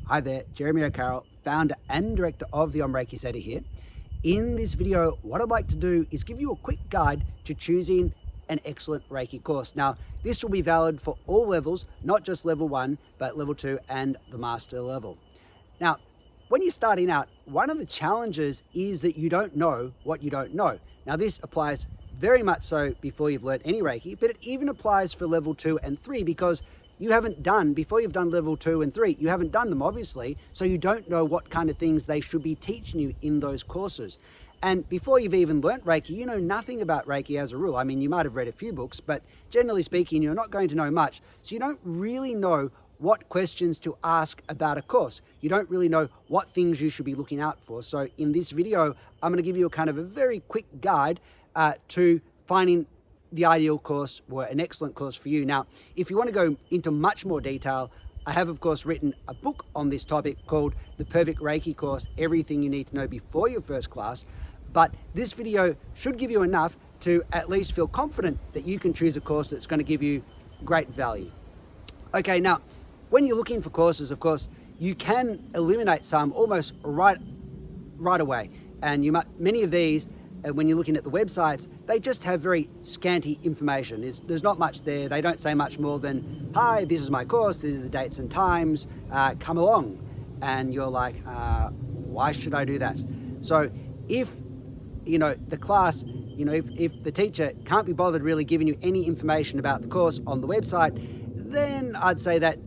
Hi there, Jeremy O'Carroll, founder and director of the Reiki Center here. In this video, what I'd like to do is give you a quick guide to choosing an excellent Reiki course. Now, this will be valid for all levels, not just level 1, but level 2 and the master level. Now, when you're starting out, one of the challenges is that you don't know what you don't know. Now, this applies very much so before you've learned any Reiki, but it even applies for level 2 and 3 because before you've done level 2 and 3, you haven't done them obviously, so you don't know what kind of things they should be teaching you in those courses. And before you've even learnt Reiki, you know nothing about Reiki as a rule. I mean, you might have read a few books, but generally speaking, you're not going to know much. So you don't really know what questions to ask about a course. You don't really know what things you should be looking out for. So in this video, I'm going to give you a very quick guide to finding the ideal course or an excellent course for you. Now, if you want to go into much more detail, I have of course written a book on this topic called The Perfect Reiki Course, Everything You Need to Know Before Your First Class. But this video should give you enough to at least feel confident that you can choose a course that's going to give you great value. Okay, now, when you're looking for courses, of course, you can eliminate some almost right away. And many of these, when you're looking at the websites, they just have very scanty information. There's not much there. They don't say much more than, hi, this is my course, these are the dates and times, come along. And you're like, why should I do that? So if, the class, if the teacher can't be bothered really giving you any information about the course on the website, then I'd say that,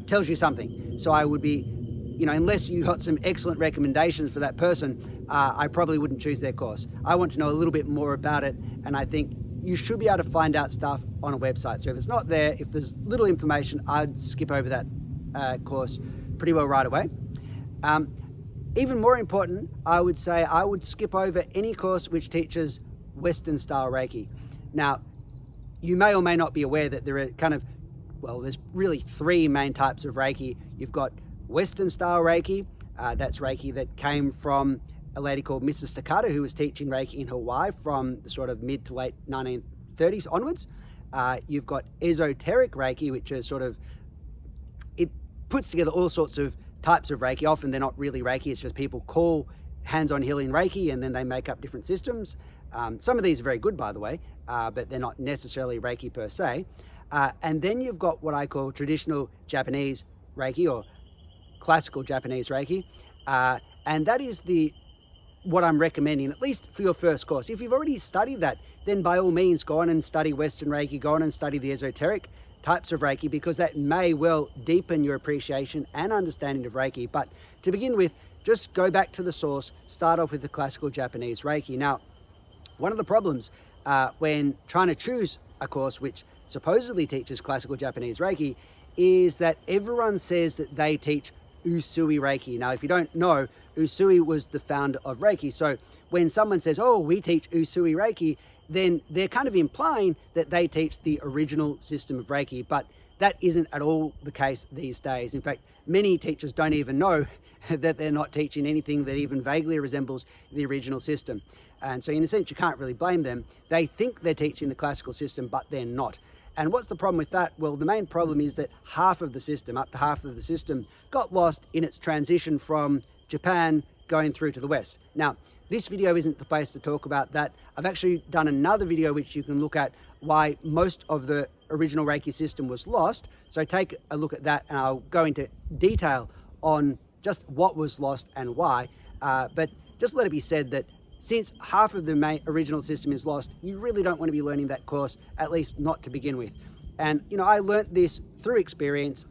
tells you something. So I would be, unless you got some excellent recommendations for that person, I probably wouldn't choose their course. I want to know a little bit more about it, and I think you should be able to find out stuff on a website. So if it's not there, if there's little information, I'd skip over that course pretty well right away. Even more important, I would say I would skip over any course which teaches Western style Reiki. Now, you may or may not be aware that there are there's really 3 main types of Reiki. You've got Western style Reiki, that's Reiki that came from a lady called Mrs. Takata, who was teaching Reiki in Hawaii from the sort of mid to late 1930s onwards. You've got esoteric Reiki, which is it puts together all sorts of types of Reiki. Often they're not really Reiki, it's just people call hands-on healing Reiki and then they make up different systems. Some of these are very good, by the way, but they're not necessarily Reiki per se. And then you've got what I call traditional Japanese Reiki or classical Japanese Reiki. And that is what I'm recommending, at least for your first course. If you've already studied that, then by all means, go on and study Western Reiki, go on and study the esoteric types of Reiki, because that may well deepen your appreciation and understanding of Reiki. But to begin with, just go back to the source, start off with the classical Japanese Reiki. Now, one of the problems when trying to choose a course which supposedly teaches classical Japanese Reiki is that everyone says that they teach Usui Reiki. Now, if you don't know, Usui was the founder of Reiki. So when someone says, oh, we teach Usui Reiki, then they're kind of implying that they teach the original system of Reiki, but that isn't at all the case these days. In fact, many teachers don't even know that they're not teaching anything that even vaguely resembles the original system. And so in a sense, you can't really blame them. They think they're teaching the classical system, but they're not. And what's the problem with that? Well, the main problem is that up to half of the system, got lost in its transition from Japan going through to the West. Now, this video isn't the place to talk about that. I've actually done another video which you can look at why most of the original Reiki system was lost. So take a look at that and I'll go into detail on just what was lost and why. But just let it be said that since half of the main original system is lost, you really don't want to be learning that course, at least not to begin with. And, I learnt this through experience.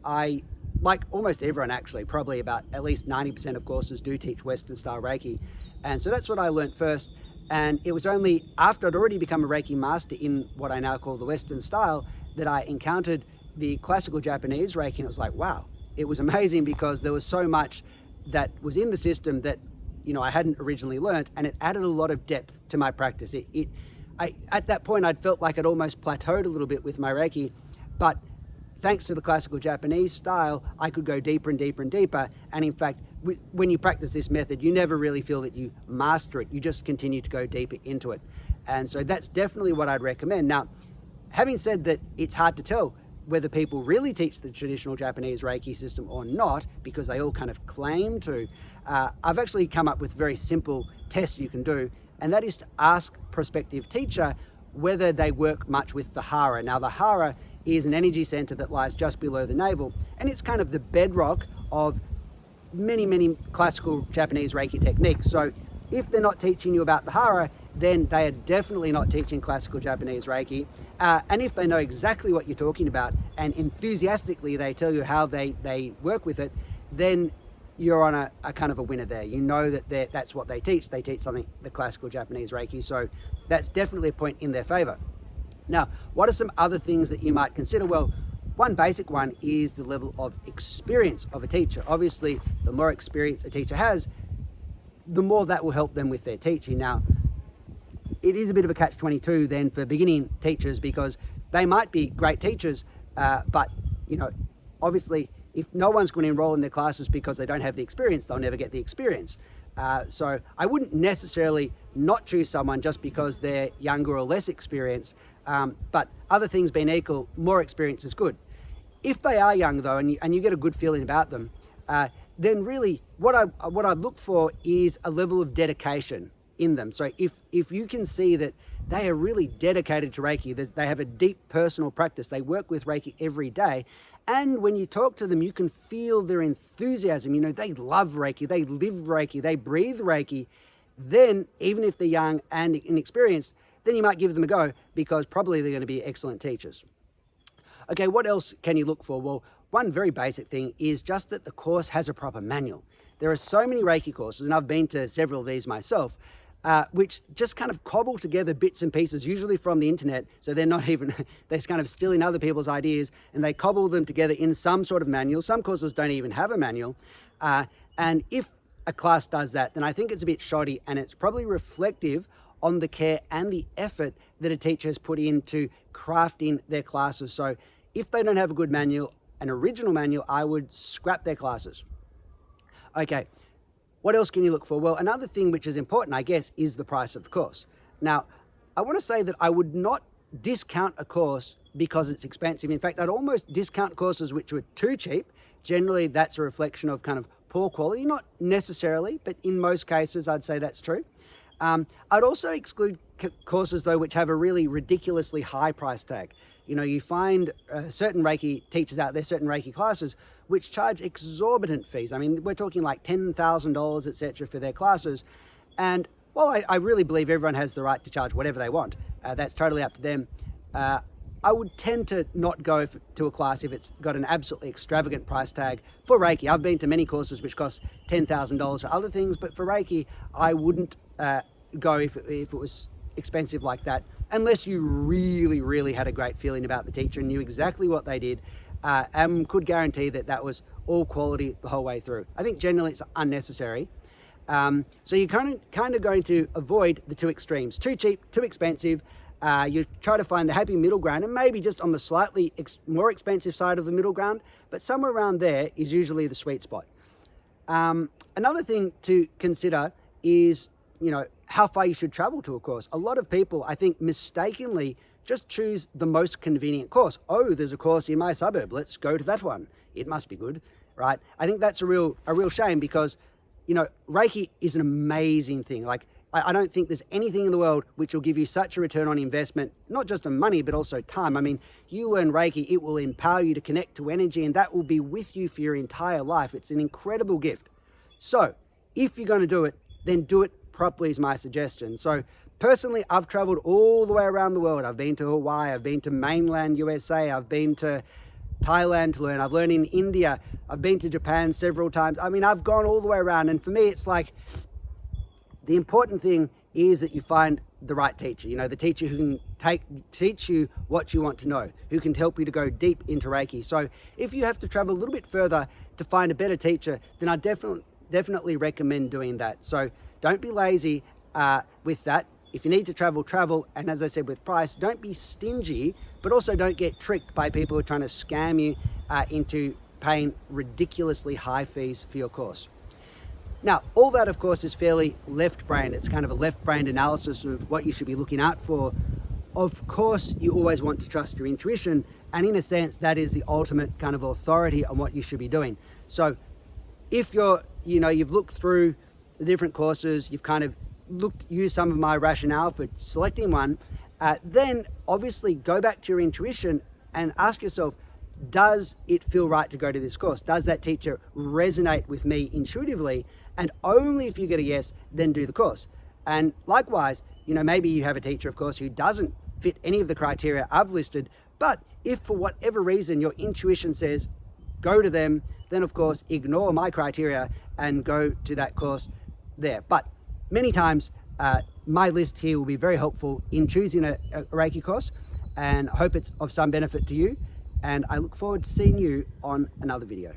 Like almost everyone actually, probably about at least 90% of courses do teach Western style Reiki. And so that's what I learnt first. And it was only after I'd already become a Reiki master in what I now call the Western style that I encountered the classical Japanese Reiki. And it was like, wow, it was amazing because there was so much that was in the system that I hadn't originally learnt, and it added a lot of depth to my practice. At that point, I'd felt like I'd almost plateaued a little bit with my Reiki, but thanks to the classical Japanese style, I could go deeper and deeper and deeper. And in fact, when you practice this method, you never really feel that you master it. You just continue to go deeper into it. And so that's definitely what I'd recommend. Now, having said that, it's hard to tell whether people really teach the traditional Japanese Reiki system or not, because they all kind of claim to, I've actually come up with a very simple test you can do, and that is to ask prospective teacher whether they work much with the hara. Now, the hara is an energy center that lies just below the navel, and it's kind of the bedrock of many classical Japanese Reiki techniques. So if they're not teaching you about the hara, then they are definitely not teaching classical Japanese Reiki. And if they know exactly what you're talking about and enthusiastically they tell you how they work with it, then you're on a kind of a winner there. You know that that's what they teach. They teach something, the classical Japanese Reiki. So that's definitely a point in their favor. Now, what are some other things that you might consider? Well, one basic one is the level of experience of a teacher. Obviously, the more experience a teacher has, the more that will help them with their teaching. Now, it is a bit of a catch-22 then for beginning teachers, because they might be great teachers, but obviously if no one's going to enroll in their classes because they don't have the experience, they'll never get the experience. So I wouldn't necessarily not choose someone just because they're younger or less experienced, but other things being equal, more experience is good. If they are young though, and you get a good feeling about them, then really what I look for is a level of dedication in them. So if you can see that they are really dedicated to Reiki, they have a deep personal practice, they work with Reiki every day, and when you talk to them, you can feel their enthusiasm. They love Reiki, they live Reiki, they breathe Reiki. Then, even if they're young and inexperienced, then you might give them a go, because probably they're going to be excellent teachers. Okay, what else can you look for? Well, one very basic thing is just that the course has a proper manual. There are so many Reiki courses, and I've been to several of these myself, which just kind of cobble together bits and pieces, usually from the internet. So they're not even, they're kind of stealing other people's ideas, and they cobble them together in some sort of manual. Some courses don't even have a manual. And if a class does that, then I think it's a bit shoddy, and it's probably reflective on the care and the effort that a teacher has put into crafting their classes. So if they don't have a good manual, an original manual, I would scrap their classes. Okay. What else can you look for? Well, another thing which is important, I guess, is the price of the course. Now, I want to say that I would not discount a course because it's expensive. In fact, I'd almost discount courses which were too cheap. Generally, that's a reflection of kind of poor quality, not necessarily, but in most cases, I'd say that's true. I'd also exclude courses, though, which have a really ridiculously high price tag. You find certain Reiki teachers out there, certain Reiki classes, which charge exorbitant fees. I mean, we're talking like $10,000, etc., for their classes. And while I really believe everyone has the right to charge whatever they want, that's totally up to them. I would tend to not go to a class if it's got an absolutely extravagant price tag for Reiki. I've been to many courses which cost $10,000 for other things, but for Reiki, I wouldn't go if it was expensive like that, unless you really had a great feeling about the teacher and knew exactly what they did, and could guarantee that was all quality the whole way through. I think generally it's unnecessary. So you're kind of going to avoid the two extremes: too cheap, too expensive. You try to find the happy middle ground, and maybe just on the slightly more expensive side of the middle ground, but somewhere around there is usually the sweet spot. Another thing to consider is, how far you should travel to a course. A lot of people, I think, mistakenly just choose the most convenient course. Oh, there's a course in my suburb, let's go to that one. It must be good, right? I think that's a real shame, because, Reiki is an amazing thing. Like, I don't think there's anything in the world which will give you such a return on investment, not just in money, but also time. I mean, you learn Reiki, it will empower you to connect to energy, and that will be with you for your entire life. It's an incredible gift. So if you're going to do it, then do it properly is my suggestion. So personally, I've traveled all the way around the world. I've been to Hawaii, I've been to mainland USA, I've been to Thailand to learn, I've learned in India, I've been to Japan several times. I mean, I've gone all the way around, and for me, it's like, the important thing is that you find the right teacher, the teacher who can teach you what you want to know, who can help you to go deep into Reiki. So if you have to travel a little bit further to find a better teacher, then I definitely recommend doing that. So don't be lazy with that. If you need to travel. And as I said, with price, don't be stingy, but also don't get tricked by people who are trying to scam you into paying ridiculously high fees for your course. Now, all that, of course, is fairly left-brained. It's kind of a left-brained analysis of what you should be looking out for. Of course, you always want to trust your intuition And in a sense, that is the ultimate kind of authority on what you should be doing. So if you've looked through the different courses, you've kind of used some of my rationale for selecting one, then obviously go back to your intuition and ask yourself, does it feel right to go to this course? Does that teacher resonate with me intuitively? And only if you get a yes, then do the course. And likewise, maybe you have a teacher, of course, who doesn't fit any of the criteria I've listed, but if for whatever reason your intuition says go to them, then of course ignore my criteria and go to that course there. But many times my list here will be very helpful in choosing a Reiki course, and I hope it's of some benefit to you, and I look forward to seeing you on another video.